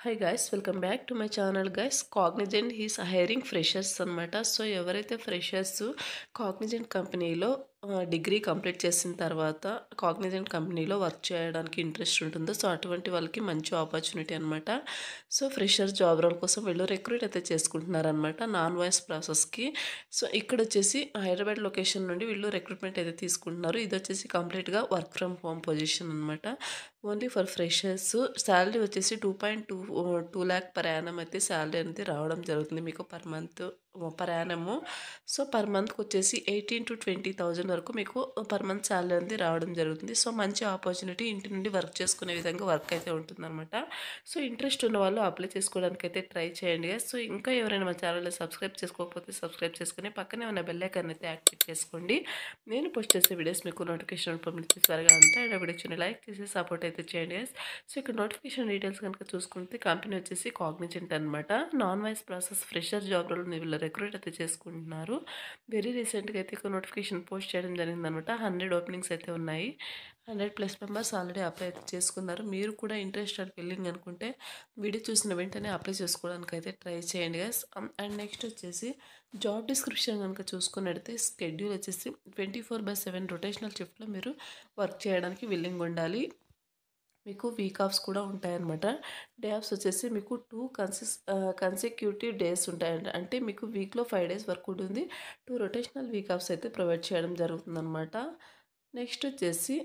Hi guys, welcome back to my channel guys. Cognizant is hiring freshers అనమాట. So ఎవరైతే freshers Cognizant కంపెనీలో degree complete చేసిన తర్వాత Cognizant కంపెనీలో వర్క్ చేయడానికి ఇంట్రెస్ట్ ఉంటుందో సో అటువంటి వాళ్ళకి మంచి ఆపర్చునిటీ అనమాట. సో ఫ్రెషర్ జాబ్ రోల్ కోసం వీళ్ళు రిక్రూట్ అయితే చేసుకుంటున్నారనమాట నాన్ వాయిస్ ప్రాసెస్కి. సో ఇక్కడ వచ్చేసి హైదరాబాద్ లొకేషన్ నుండి వీళ్ళు రిక్రూట్మెంట్ అయితే తీసుకుంటున్నారు. ఇది వచ్చేసి కంప్లీట్గా వర్క్ ఫ్రమ్ హోమ్ పొజిషన్ అనమాట. Only for freshers. శాలరీ వచ్చేసి 2.2 ల్యాక్ పర్ యానం అయితే శాలరీ అనేది రావడం జరుగుతుంది మీకు per month per annum. So per మంత్కి వచ్చేసి 18,000 to 20,000 వరకు మీకు పర్ మంత్ శాలరీ అనేది రావడం జరుగుతుంది. సో మంచి ఆపర్చునిటీ, ఇంటి నుండి వర్క్ చేసుకునే విధంగా వర్క్ అయితే ఉంటుందన్నమాట. సో ఇంట్రెస్ట్ ఉన్న వాళ్ళు అప్లై చేసుకోవడానికి అయితే ట్రై చేయండి. సో ఇంకా ఎవరైనా మా ఛానల్ని సబ్స్క్రైబ్ చేసుకోకపోతే సబ్స్క్రైబ్ చేసుకుని పక్కనే ఉన్న బెల్ ఐకాన్ అయితే యాక్టివేట్ చేసుకోండి. నేను పోస్ట్ చేసే వీడియోస్ మీకు నోటిఫికేషన్ రూపంలో త్వరగా ఉంటాయి. అండ్ వీడియోని లైక్ చేసి సపోర్ట్ అయితే చేయండి. సో ఇక్కడ నోటిఫికేషన్ డీటెయిల్స్ కనుక చూసుకుంటే కంపెనీ వచ్చేసి కాగ్నిజెంట్ అనమాట. Non voice process fresher job role వీళ్ళు రిక్రూట్ అయితే చేసుకుంటున్నారు. వెరీ రీసెంట్గా అయితే ఒక నోటిఫికేషన్ పోస్ట్ చేయడం జరిగిందనమాట. 100 ఓపెనింగ్స్ అయితే ఉన్నాయి. 100+ మెంబర్స్ ఆల్రెడీ అప్లై అయితే చేసుకున్నారు. మీరు కూడా ఇంట్రెస్టెడ్ ఫిల్లింగ్ అనుకుంటే వీడియో చూసిన వెంటనే అప్లై చేసుకోవడానికి అయితే ట్రై చేయండి గైస్. అండ్ నెక్స్ట్ వచ్చేసి జాబ్ డిస్క్రిప్షన్ కనుక చూసుకున్నట్టయితే స్కెడ్యూల్ వచ్చేసి 24/7 రొటేషనల్ షిఫ్ట్లో మీరు వర్క్ చేయడానికి విల్లింగ్ ఉండాలి. మీకు వీక్ ఆఫ్స్ కూడా ఉంటాయన్నమాట. డే ఆఫ్స్ వచ్చేసి మీకు 2 కన్సిక్యూటివ్ డేస్ ఉంటాయండి. అంటే మీకు వీక్లో 5 డేస్ వర్క్ ఉంటుంది. 2 రొటేషనల్ వీక్ ఆఫ్స్ అయితే ప్రొవైడ్ చేయడం జరుగుతుందన్నమాట. నెక్స్ట్ వచ్చేసి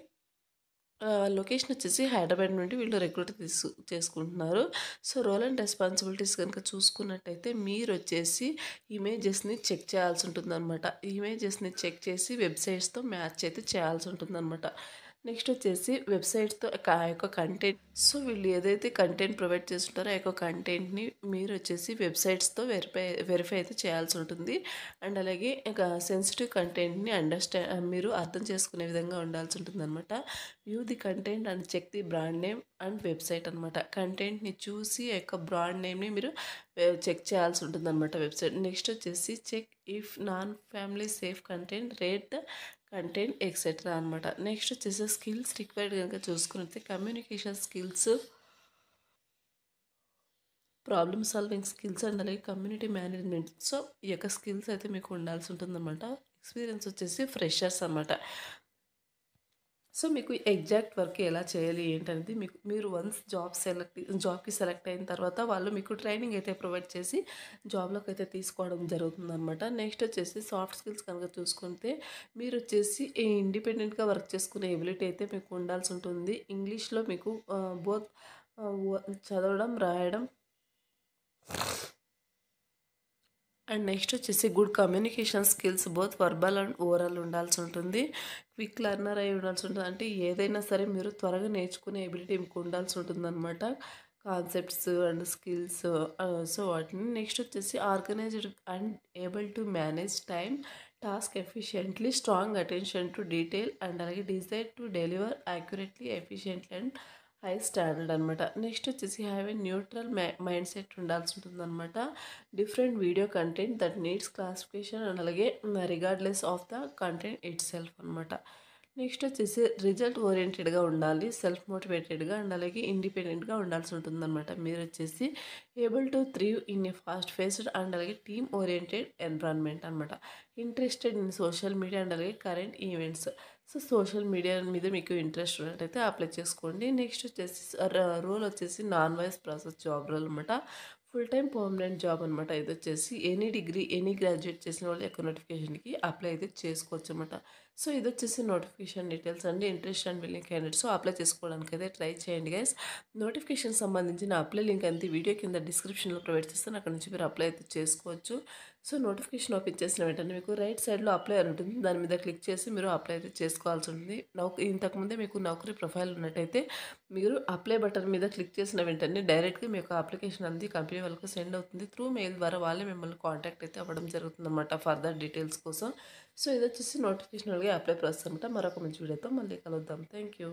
లొకేషన్ వచ్చేసి హైదరాబాద్ నుండి వీళ్ళు రిక్రూట్ చేసుకుంటున్నారు. సో రోల్ అండ్ రెస్పాన్సిబిలిటీస్ కనుక చూసుకున్నట్టయితే మీరు వచ్చేసి ఇమేజెస్ని చెక్ చేయాల్సి ఉంటుందన్నమాట. ఇమేజెస్ని చెక్ చేసి వెబ్సైట్స్తో మ్యాచ్ అయితే చేయాల్సి ఉంటుందన్నమాట. నెక్స్ట్ వచ్చేసి వెబ్సైట్స్తో ఆ యొక్క కంటెంట్, సో వీళ్ళు ఏదైతే కంటెంట్ ప్రొవైడ్ చేస్తుంటారో ఆ యొక్క కంటెంట్ని మీరు వచ్చేసి వెబ్సైట్స్తో వెరిఫై అయితే చేయాల్సి ఉంటుంది. అండ్ అలాగే ఇక సెన్సిటివ్ కంటెంట్ని మీరు అర్థం చేసుకునే విధంగా ఉండాల్సి ఉంటుంది అనమాట. View the content and check the brand name and website అనమాట. కంటెంట్ని చూసి ఆ యొక్క బ్రాండ్ నేమ్ని మీరు చెక్ చేయాల్సి ఉంటుంది అనమాట వెబ్సైట్. నెక్స్ట్ వచ్చేసి check if non family safe content, rate the content etcetera అనమాట. నెక్స్ట్ వచ్చేసి స్కిల్స్ రిక్వైర్డ్ కనుక చూసుకున్నట్లయితే communication skills, problem solving skills and అలాగే కమ్యూనిటీ మేనేజ్మెంట్. సో ఈ యొక్క స్కిల్స్ అయితే మీకు ఉండాల్సి ఉంటుందన్నమాట. ఎక్స్పీరియన్స్ వచ్చేసి ఫ్రెషర్స్ అనమాట. సో మీకు ఎగ్జాక్ట్ వర్క్ ఎలా చేయాలి ఏంటనేది మీరు వన్స్ జాబ్కి సెలెక్ట్ అయిన తర్వాత వాళ్ళు మీకు ట్రైనింగ్ అయితే ప్రొవైడ్ చేసి జాబ్లోకి అయితే తీసుకోవడం జరుగుతుందన్నమాట. నెక్స్ట్ వచ్చేసి సాఫ్ట్ స్కిల్స్ కనుక చూసుకుంటే మీరు వచ్చేసి ఇండిపెండెంట్గా వర్క్ చేసుకునే ఎబిలిటీ అయితే మీకు ఉండాల్సి ఉంటుంది. ఇంగ్లీష్లో మీకు బోత్ చదవడం, రాయడం అండ్ నెక్స్ట్ వచ్చేసి good communication skills both verbal and oral ఉండాల్సి ఉంటుంది. క్విక్ లెర్నర్ అయి ఉండాల్సి ఉంటుంది. అంటే ఏదైనా సరే మీరు త్వరగా నేర్చుకునే ఎబిలిటీ మీకు ఉండాల్సి ఉంటుంది అనమాట. Concepts and skills. సో వాటిని నెక్స్ట్ వచ్చేసి organized and able to manage time task efficiently, strong attention to detail and అలాగే desire to deliver accurately, efficiently and high standard అనమాట. నెక్స్ట్ వచ్చేసి have a neutral mind set ఉండాల్సి ఉంటుంది అనమాట. Different video content that needs classification and అలాగే regardless of the content itself అనమాట. Next వచ్చేసి result ఓరియంటెడ్గా ఉండాలి, సెల్ఫ్ మోటివేటెడ్గా అండ్ అలాగే ఇండిపెండెంట్గా ఉండాల్సి ఉంటుంది అనమాట. మీరు వచ్చేసి able to thrive in a fast paced and అలాగే టీమ్ ఓరియంటెడ్ ఎన్విరాన్మెంట్ అనమాట. Interested in social media and అలాగే current events. So social media మీద మీకు ఇంట్రెస్ట్ ఉన్నట్టయితే అప్లై చేసుకోండి. నెక్స్ట్ వచ్చేసి రోల్ వచ్చేసి non voice process job role అనమాట. ఫుల్ టైం పర్మనెంట్ జాబ్ అనమాట. ఇది వచ్చేసి ఎనీ డిగ్రీ, ఎనీ గ్రాడ్యుయేట్ చేసిన వాళ్ళు యొక్క నోటిఫికేషన్కి అప్లై అయితే చేసుకోవచ్చు అనమాట. సో ఇది వచ్చేసి నోటిఫికేషన్ డీటెయిల్స్ అండి. Interest and willing candidates apply చేసుకోవడానికి అయితే ట్రై చేయండి గైస్. నోటిఫికేషన్ సంబంధించిన అప్లై లింక్ అంతే వీడియో కింద డిస్క్రిప్షన్లో ప్రొవైడ్ చేస్తాను. అక్కడ నుంచి మీరు అప్లై అయితే చేసుకోవచ్చు. సో నోటిఫికేషన్ ఓపెన్ చేసిన వెంటనే మీకు రైట్ సైడ్లో అప్లై అని ఉంటుంది. దాని మీద క్లిక్ చేసి మీరు అప్లై అయితే చేసుకోవాల్సి ఉంటుంది. ఇంతకుముందే మీకు నౌకరీ ప్రొఫైల్ ఉన్నట్టయితే మీరు అప్లై బటన్ మీద క్లిక్ చేసిన వెంటనే డైరెక్ట్గా మీ యొక్క అప్లికేషన్ అనేది కంపెనీ వాళ్ళకు సెండ్ అవుతుంది. త్రూ మెయిల్ ద్వారా వాళ్ళే మిమ్మల్ని కాంటాక్ట్ అయితే అవ్వడం జరుగుతుంది అనమాట ఫర్దర్ డీటెయిల్స్ కోసం. సో ఇది వచ్చేసి నోటిఫికేషన్ అలాగే అప్లై ప్రాసెస్ అనమాట. మరొక మంచి వీడియోతో మళ్ళీ కలుద్దాం. Thank you.